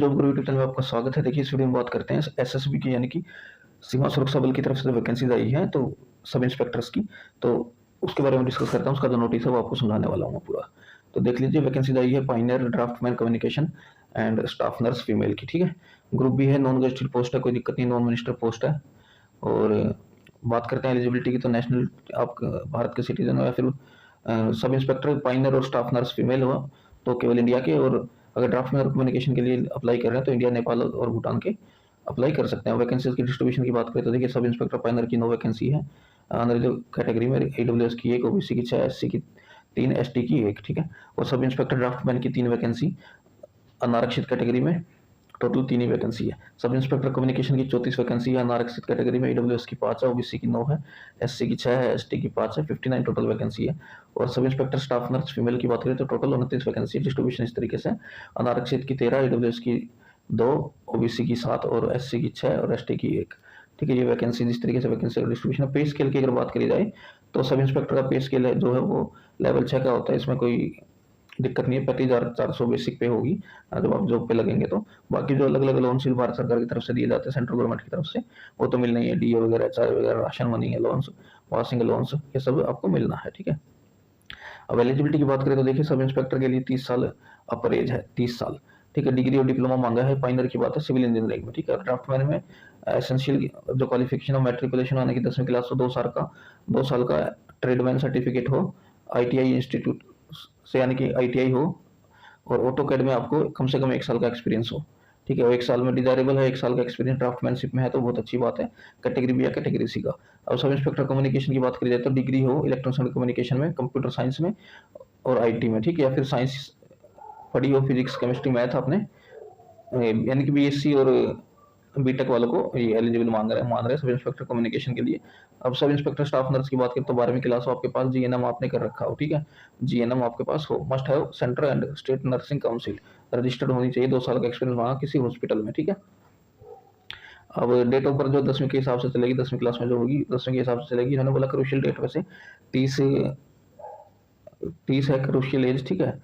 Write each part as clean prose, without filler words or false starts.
Job गुरु YouTube channel में आपका स्वागत है। देखिए इस वीडियो में बात करते हैं एसएसबी की, यानी कि सीमा सुरक्षा बल की तरफ से वैकेंसीज आई है तो सब इंस्पेक्टर्स की, तो उसके बारे में डिस्कस करता हूँ। उसका जो नोटिस है वो आपको समझाने वाला हूँ पूरा। तो देख लीजिए, वैकेंसीज आई है pioneer draftsman communication and staff nurse female की। ठीक है, ग्रुप बी है, नॉन गजेटेड पोस्ट है, कोई दिक्कत नहीं, नॉन मिनिस्टर पोस्ट है। और बात करते हैं एलिजिबिलिटी की, तो नेशनल आप भारत के सिटीजन हो या फिर सब इंस्पेक्टर पाइनियर और स्टाफ नर्स फीमेल हो तो केवल इंडिया के, और अगर ड्राफ्टमैन और कम्युनिकेशन के लिए अप्लाई कर रहे हैं तो इंडिया, नेपाल और भूटान के अप्लाई कर सकते हैं। वैकेंसीज की डिस्ट्रीब्यूशन की बात करें तो देखिए, सब इंस्पेक्टर पाइनर की 9 वैकेंसी है। अनरिजर्व कैटेगरी में ईडब्ल्यूएस की 1, ओबीसी की 6, एससी की 3, एसटी की 1। ठीक है, और सब इंस्पेक्टर ड्राफ्टमैन की 3 वैकेंसी अनारक्षित कैटेगरी में, टोटल 3 ही वैकेंसी है। सब इंस्पेक्टर कम्युनिकेशन की 34 वैकेंसी है अनारक्षित कैटेगरी में, ईडब्ल्यूएस की 5 है, ओबीसी की 9 है, एससी की 6 है, एसटी की 5 है, 59 टोटल वैकेंसी है। और sub inspector staff nurse female की बात करें तो टोटल 29 वैकेंसी है। डिस्ट्रीब्यूशन इस तरीके से, अनारक्षित की 13, ईडब्ल्यूएस की 2, ओबीसी की 7 और एससी की 6 और एसटी की 1। ठीक है, ये वैकेंसी जिस तरीके से वैकेंसी डिस्ट्रीब्यूशन है। पे स्केल की अगर बात करी जाए तो सब इंस्पेक्टर का पे स्केल जो है वो लेवल 6 का होता है, इसमें कोई दिक्कत नहीं है। 35,400 बेसिक पे होगी जब आप जॉब पे लगेंगे तो। बाकी जो अलग अलग अलाउंस भारत सरकार की तरफ से दिए जाते हैं, सेंट्रल गवर्नमेंट की तरफ से, वो तो मिलना ही है। डीए वगैरह, एचआर वगैरह, ration money allowance, passing allowance, ये सब आपको मिलना है। ठीक है, अब एलिजिबिलिटी की बात करें तो देखिए, सब इंस्पेक्टर के लिए 30 साल अपर एज है, 30 साल। ठीक है, डिग्री और डिप्लोमा मांगा है। पाइनर की बात है सिविल इंजीनियरिंग में। ठीक है, ड्राफ्टमैन में एसेंशियल जो क्वालिफिकेशन हो, मैट्रिकुलेशन होने की 10वीं क्लास हो, 2 साल का ट्रेडमैन सर्टिफिकेट हो, आईटीआई इंस्टीट्यूट से यानी कि आईटीआई हो, और ऑटोकैड में आपको कम से कम 1 साल का एक्सपीरियंस हो। ठीक है, 1 साल में डिजायरेबल है, 1 साल का एक्सपीरियंस ड्राफ्टमैनशिप में है तो बहुत अच्छी बात है। कैटेगरी बी या कैटेगरी सी का। अब सब इंस्पेक्टर कम्युनिकेशन की बात करी जाए तो डिग्री हो इलेक्ट्रॉनिक्स एंड कम्युनिकेशन में, कंप्यूटर साइंस में और आईटी में। ठीक है, या फिर साइंस पढ़ी हो, फिजिक्स केमिस्ट्री मैथ आपने, यानी कि बीएससी और बीटेक वालों को ये एलिजिबल मान रहे हैं सब इंस्पेक्टर कम्युनिकेशन के लिए। अब सब इंस्पेक्टर स्टाफ नर्स की बात करें तो 12वीं क्लास हो आपके पास, जीएनएम आपने कर रखा हो। ठीक है, जीएनएम आपके पास हो, must have central and state nursing council registered होनी चाहिए, 2 साल का एक्सपीरियंस वहाँ किसी हॉस्पिटल में। ठीक है, अब डेट ऑफ बर्थ जो 10वीं के हिसाब से चलेगी, 10वीं क्लास में जो होगी 10वीं के हिसाब से चलेगी। इन्होंने बोला क्रूशियल डेट वैसे 30 है क्रूशियल एज। ठीक है,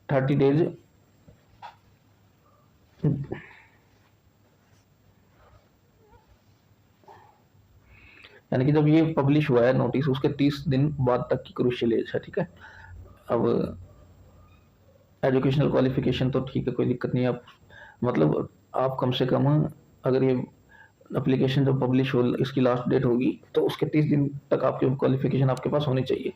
30 डेज यानी कि जब ये पब्लिश हुआ है नोटिस, उसके 30 दिन बाद तक की क्रूशियल एज है। ठीक है, अब एजुकेशनल क्वालिफिकेशन तो ठीक है, कोई दिक्कत नहीं है। आप मतलब आप कम से कम, अगर ये एप्लीकेशन जब पब्लिश हो, इसकी लास्ट डेट होगी तो उसके 30 दिन तक आपकी क्वालिफिकेशन आपके पास होनी चाहिए।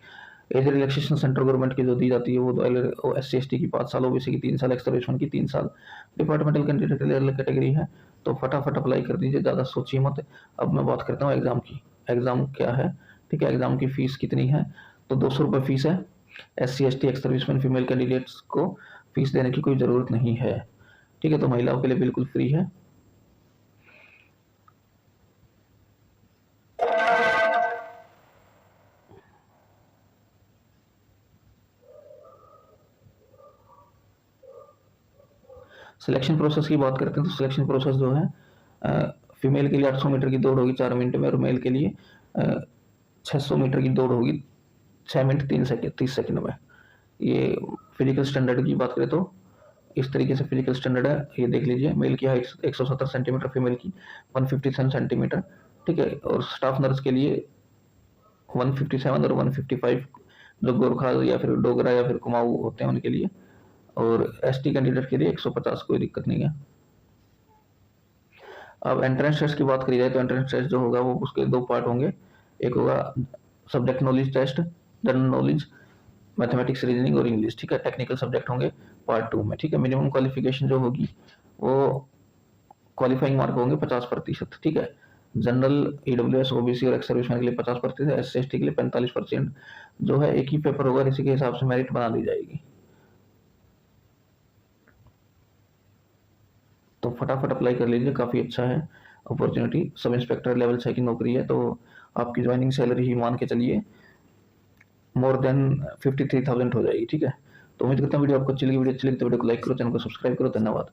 एज रिलैक्सेशन सेंट्रल गवर्नमेंट की जो दी जाती है वो एससी एसटी की 5 साल, ओबीसी की 3 साल, एक्स सर्विसमैन की 3 साल, डिपार्टमेंटल कैंडिडेट के लिए अलग कैटेगरी है। तो फटाफट अप्लाई कर दीजिए, ज़्यादा सोचिए मत। अब मैं बात करता हूँ एग्जाम की। एग्जाम क्या है? ठीक है, एग्जाम की फीस कितनी है? तो 200 रुपये फीस है। SC ST ex serviceman female candidates को फीस देने की कोई ज़रूरत नहीं है। ठीक है, तो महिलाओं के लिए बिल्कुल फ्री है। सिलेक्शन प्रोसेस की बात करते हैं तो सिलेक्शन प्रोसेस जो है, फीमेल के लिए 800 मीटर की दौड़ होगी 4 मिनट में, और मेल के लिए 600 मीटर की दौड़ होगी 6 मिनट 30 सेकंड में। ये फिजिकल स्टैंडर्ड की बात करें तो इस तरीके से फिजिकल स्टैंडर्ड है, ये देख लीजिए। मेल की हाइट 170 सेंटीमीटर, फीमेल की 157 सेंटीमीटर। ठीक है, और स्टाफ नर्स के लिए 157 और 155 जो गोरखा या फिर डोगरा या फिर कुमाऊं होते हैं उनके लिए, और एसटी कैंडिडेट के लिए 150, कोई दिक्कत नहीं है। अब एंट्रेंस टेस्ट की बात करी जाए तो एंट्रेंस टेस्ट जो होगा वो उसके 2 पार्ट होंगे। एक होगा subject knowledge test, general knowledge, mathematics, reasoning और इंग्लिश। ठीक है, टेक्निकल सब्जेक्ट होंगे पार्ट 2 में। ठीक है, मिनिमम क्वालिफिकेशन जो होगी वो क्वालिफाइंग मार्क होंगे 50%। ठीक है, जनरल, ईडब्ल्यूएस, ओबीसी और एक्स सर्विसमैन के लिए 50%, एससी एसटी के लिए 45% जो है। एक ही पेपर होगा, इसी के हिसाब से मेरिट बना दी जाएगी। तो फटाफट अप्लाई कर लीजिए, काफ़ी अच्छा है अपॉर्चुनिटी। सब इंस्पेक्टर लेवल 6 की नौकरी है, तो आपकी ज्वाइनिंग सैलरी ही मान के चलिए मोर देन 53,000 हो जाएगी। ठीक है, तो उम्मीद करता हूँ वीडियो आपको अच्छी लगी। वीडियो अच्छी लगी तो वीडियो को लाइक करो, चैनल को सब्सक्राइब करो। धन्यवाद।